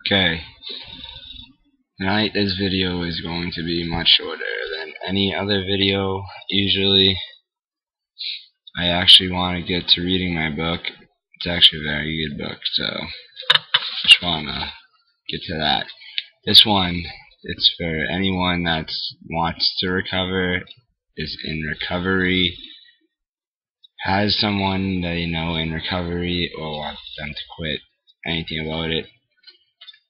Okay, tonight this video is going to be much shorter than any other video. Usually, I actually want to get to reading my book. It's actually a very good book, so just want to get to that. This one, it's for anyone that wants to recover, is in recovery, has someone they know in recovery, or wants them to quit anything about it.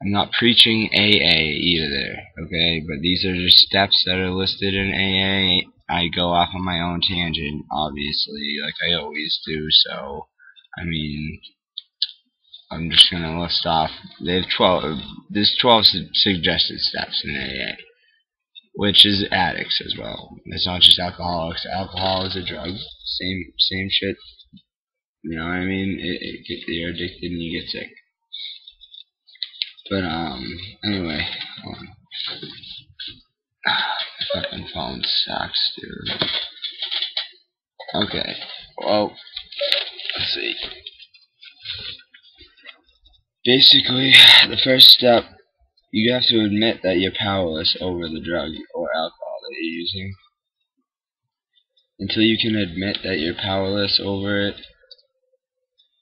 I'm not preaching AA either, okay? But these are just steps that are listed in AA. I go off on my own tangent, obviously, like I always do, so, I mean, I'm just gonna list off, there's 12 suggested steps in AA, which is addicts as well. It's not just alcoholics. Alcohol is a drug, same shit, you know what I mean? You're addicted and you get sick. But, anyway, my fucking phone sucks, dude. Okay, well, let's see. Basically, the first step, you have to admit that you're powerless over the drug or alcohol that you're using. Until you can admit that you're powerless over it,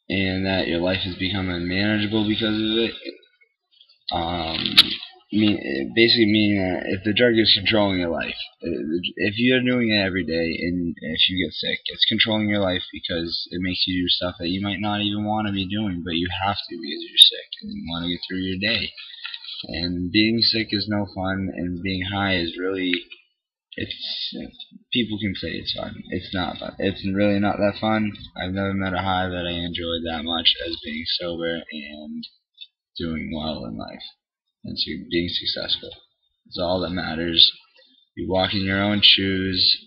and that your life has become unmanageable because of it, basically meaning that if the drug is controlling your life, if you're doing it every day and if you get sick, it's controlling your life because it makes you do stuff that you might not even want to be doing, but you have to because you're sick and you want to get through your day. And being sick is no fun, and being high is really, people can say it's fun. It's not fun. It's really not that fun. I've never met a high that I enjoyed that much as being sober and doing well in life and being successful. It's all that matters. You walk in your own shoes.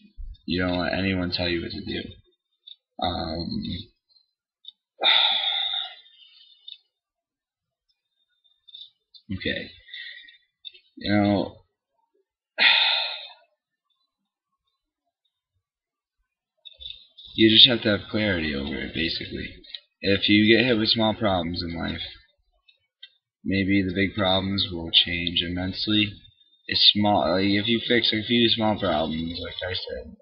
You don't let anyone tell you what to do. Okay. You know, you just have to have clarity over it, basically. If you get hit with small problems in life, maybe the big problems will change immensely. It's small, like if you fix a few small problems, like I said,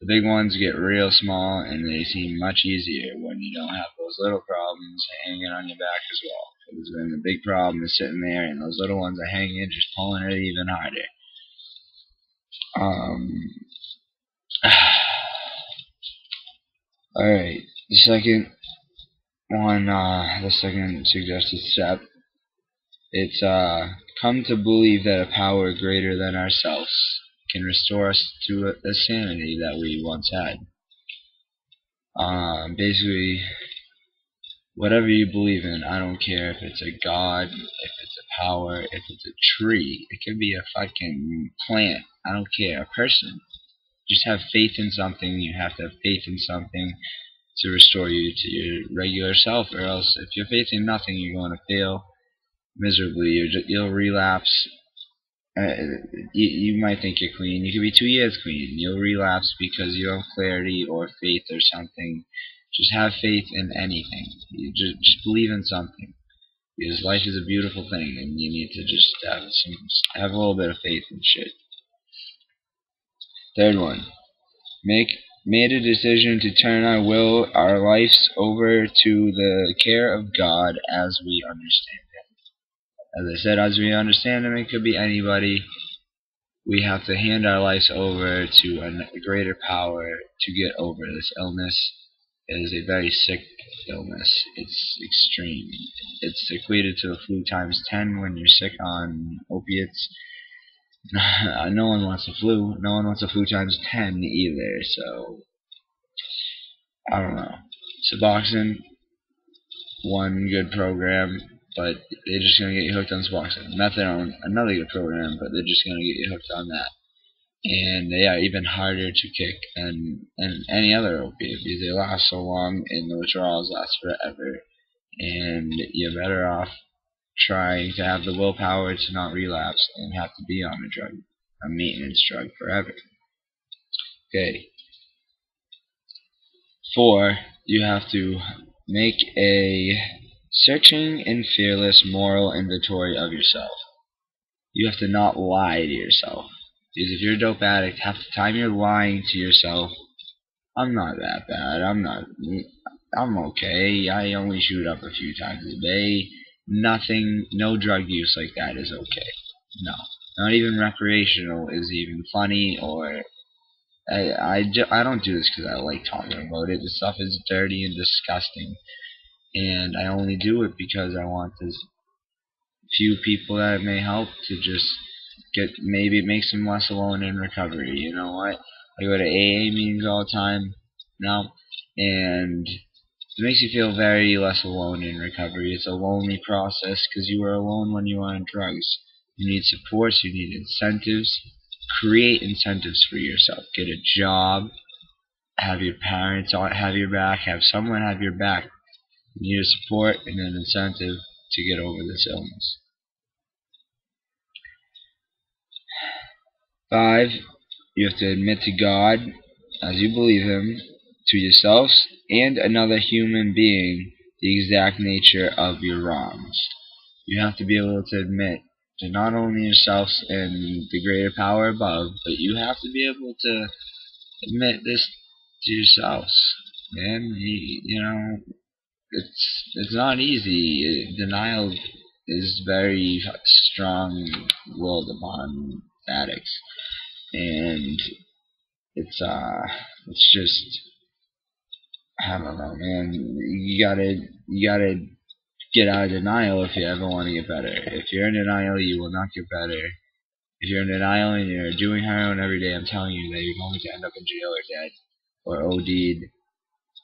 the big ones get real small and they seem much easier when you don't have those little problems hanging on your back as well. Because when the big problem is sitting there and those little ones are hanging, just pulling it even harder. Alright, the second one, the second suggested step, it's come to believe that a power greater than ourselves can restore us to the sanity that we once had. Basically, whatever you believe in, I don't care if it's a god, if it's a power, if it's a tree, it could be a fucking plant, I don't care, a person. Just have faith in something. You have to have faith in something to restore you to your regular self, or else if you're faith in nothing, you're going to fail miserably. You'll relapse. You might think you're clean. You could be 2 years clean. You'll relapse because you don't have clarity or faith or something. Just have faith in anything. You just believe in something, because life is a beautiful thing, and you need to just have a little bit of faith and shit. Third one, made a decision to turn our lives over to the care of God as we understand Him. As I said, as we understand Him, it could be anybody. We have to hand our lives over to a greater power to get over this illness. It is a very sick illness. It's extreme. It's equated to the flu times 10 when you're sick on opiates. No one wants a flu. No one wants a flu times 10 either, so I don't know. Suboxone, one good program, but they're just going to get you hooked on Suboxone. Methadone, another good program, but they're just going to get you hooked on that. And they are even harder to kick than any other opiate because they last so long and the withdrawals last forever. And you're better off trying to have the willpower to not relapse and have to be on a drug, a maintenance drug forever. Okay. 4, you have to make a Searching and fearless moral inventory of yourself. You have to not lie to yourself. Because if you're a dope addict, half the time you're lying to yourself. I'm not that bad. I'm okay. I only shoot up a few times a day. Nothing, no drug use like that is okay. No. Not even recreational is even funny, or I don't do this because I like talking about it. This stuff is dirty and disgusting, and I only do it because I want this few people that it may help to just get, maybe it makes them less alone in recovery. You know what? I go to AA meetings all the time now, and it makes you feel very less alone in recovery. It's a lonely process because you were alone when you were on drugs. You need supports, you need incentives. Create incentives for yourself. Get a job, have your parents have your back, have someone have your back. You need a support and an incentive to get over this illness. 5. You have to admit to God, as you believe Him, to yourselves and another human being, the exact nature of your wrongs. You have to be able to admit to not only yourselves and the greater power above, but you have to be able to admit this to yourselves. Man, you know, it's not easy. Denial is very strong willed upon addicts, and it's just, I don't know, man. You gotta get out of denial if you ever want to get better. If you're in denial, you will not get better. If you're in denial and you're doing heroin every day, I'm telling you that you're going to end up in jail or dead or OD'd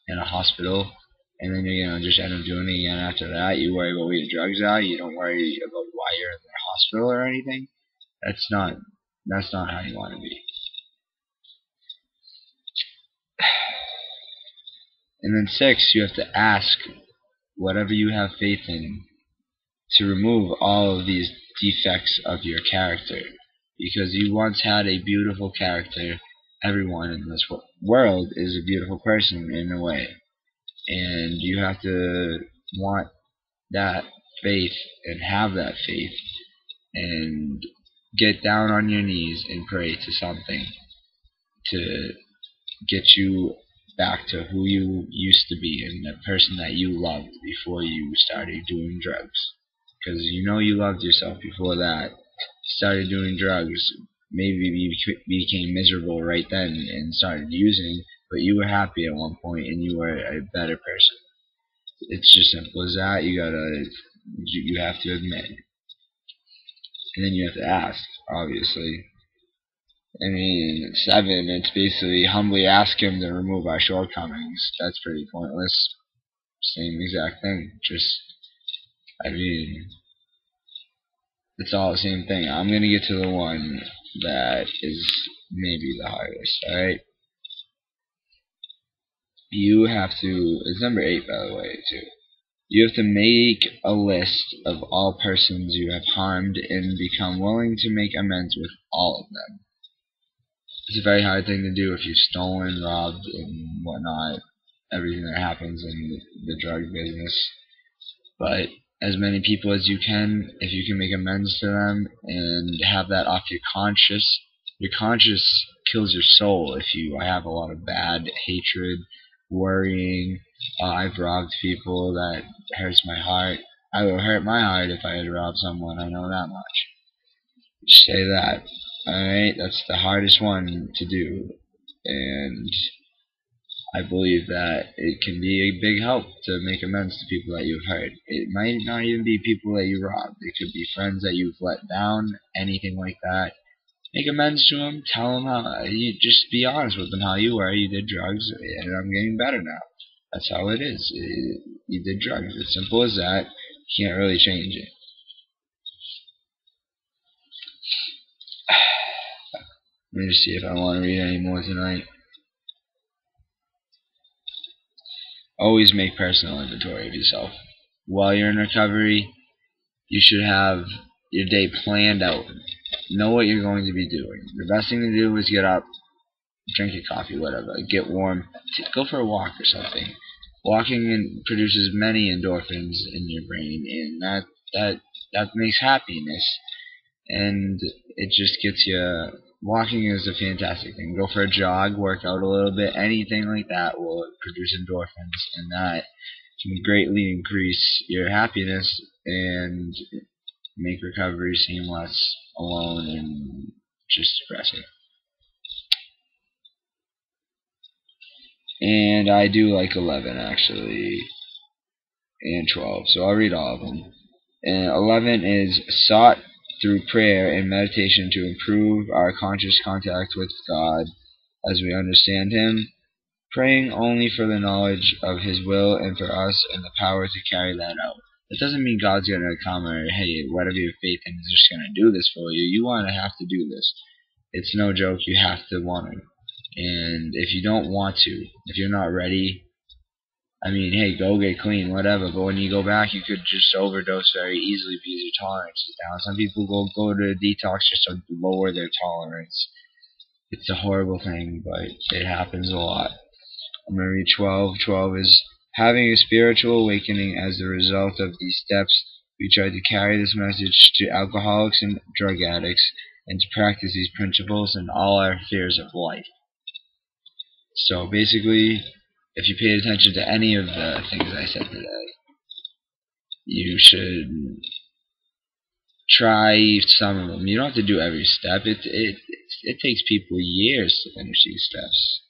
in a hospital, and then you're gonna just end up doing it again after that. You worry about where your drugs are. You don't worry about why you're in the hospital or anything. That's not how you want to be. And then 6, you have to ask whatever you have faith in to remove all of these defects of your character. Because you once had a beautiful character. Everyone in this world is a beautiful person in a way. And you have to want that faith and have that faith and get down on your knees and pray to something to get you back to who you used to be and the person that you loved before you started doing drugs. Because you know you loved yourself before that. You started doing drugs. Maybe you became miserable right then and started using, but you were happy at one point and you were a better person. It's just simple as that. You have to admit, and then you have to ask. Obviously, I mean, 7. It's basically humbly ask Him to remove our shortcomings. That's pretty pointless. Same exact thing. Just, I mean, it's all the same thing. I'm gonna get to the one that is maybe the hardest. All right. You have to. It's number 8, by the way, too. You have to make a list of all persons you have harmed and become willing to make amends with all of them. It's a very hard thing to do if you've stolen, robbed, and whatnot, everything that happens in the drug business. But as many people as you can, if you can make amends to them and have that off your conscience kills your soul if you have a lot of bad hatred, worrying. I've robbed people, that hurts my heart. I would hurt my heart if I had robbed someone, I know that much. Just say that. Alright, that's the hardest one to do. And I believe that it can be a big help to make amends to people that you've hurt. It might not even be people that you robbed. It could be friends that you've let down, anything like that. Make amends to them. Tell them how. You just be honest with them how you were. You did drugs, and I'm getting better now. That's how it is. You did drugs. It's simple as that. You can't really change it. Let me just see if I want to read any more tonight. Always make personal inventory of yourself. While you're in recovery, you should have your day planned out. Know what you're going to be doing. The best thing to do is get up, drink your coffee, whatever, get warm, go for a walk or something. walking produces many endorphins in your brain, and that makes happiness, and it just gets you. Walking is a fantastic thing. Go for a jog, work out a little bit, anything like that will produce endorphins, and that can greatly increase your happiness and make recovery seem less alone and just depressing. And I do like 11 actually, and 12, so I'll read all of them. And 11 is sought through prayer and meditation to improve our conscious contact with God as we understand Him, praying only for the knowledge of His will and for us and the power to carry that out. That doesn't mean God's going to come or, hey, whatever your faith in is just going to do this for you. You want to have to do this. It's no joke. You have to want to. And if you don't want to, if you're not ready, I mean, hey, go get clean, whatever. But when you go back, you could just overdose very easily because your tolerance is down. Some people go to detox just to lower their tolerance. It's a horrible thing, but it happens a lot. I'm going to read 12. 12 is, having a spiritual awakening as the result of these steps, we try to carry this message to alcoholics and drug addicts and to practice these principles in all our spheres of life. So basically, if you paid attention to any of the things I said today, you should try some of them. You don't have to do every step. It takes people years to finish these steps.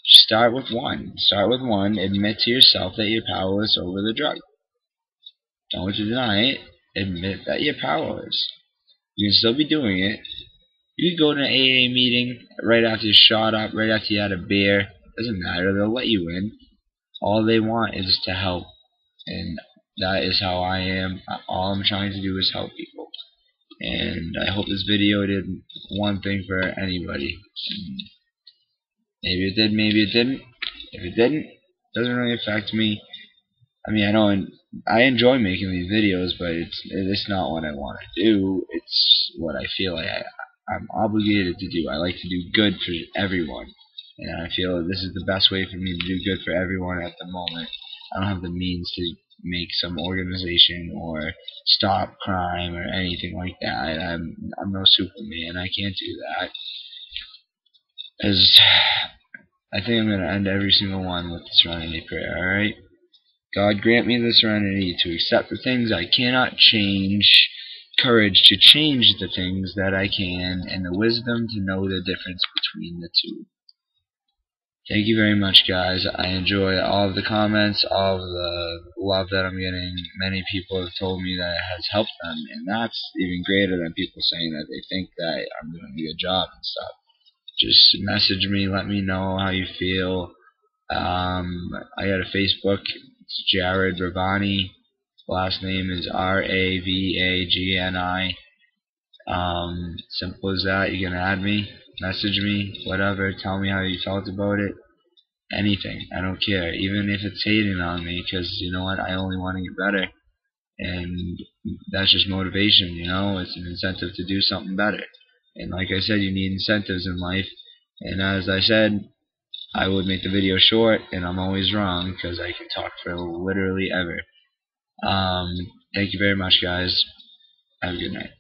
Start with one. Start with one. Admit to yourself that you're powerless over the drug. Don't deny it. Admit that you're powerless. You can still be doing it. You can go to an AA meeting right after you shot up, right after you had a beer. Doesn't matter. They'll let you in. All they want is to help. And that is how I am. All I'm trying to do is help people. And I hope this video did one thing for anybody. Maybe it did, maybe it didn't. If it didn't, it doesn't really affect me. I mean, I enjoy making these videos, but it's not what I want to do. It's what I feel like I'm obligated to do. I like to do good for everyone, and I feel that this is the best way for me to do good for everyone at the moment. I don't have the means to make some organization or stop crime or anything like that. I'm no Superman. I can't do that. As I think I'm going to end every single one with the serenity prayer, alright? God, grant me the serenity to accept the things I cannot change, courage to change the things that I can, and the wisdom to know the difference between the two. Thank you very much, guys. I enjoy all of the comments, all of the love that I'm getting. Many people have told me that it has helped them, and that's even greater than people saying that they think that I'm doing a good job and stuff. Just message me, let me know how you feel. I got a Facebook. It's Jared Ravagni. Last name is Ravagni. Simple as that. You can add me, message me, whatever. Tell me how you felt about it. Anything. I don't care. Even if it's hating on me, because you know what? I only want to get better. And that's just motivation, you know? It's an incentive to do something better. And like I said, you need incentives in life. And as I said, I would make the video short, and I'm always wrong because I can talk for literally ever. Thank you very much, guys. Have a good night.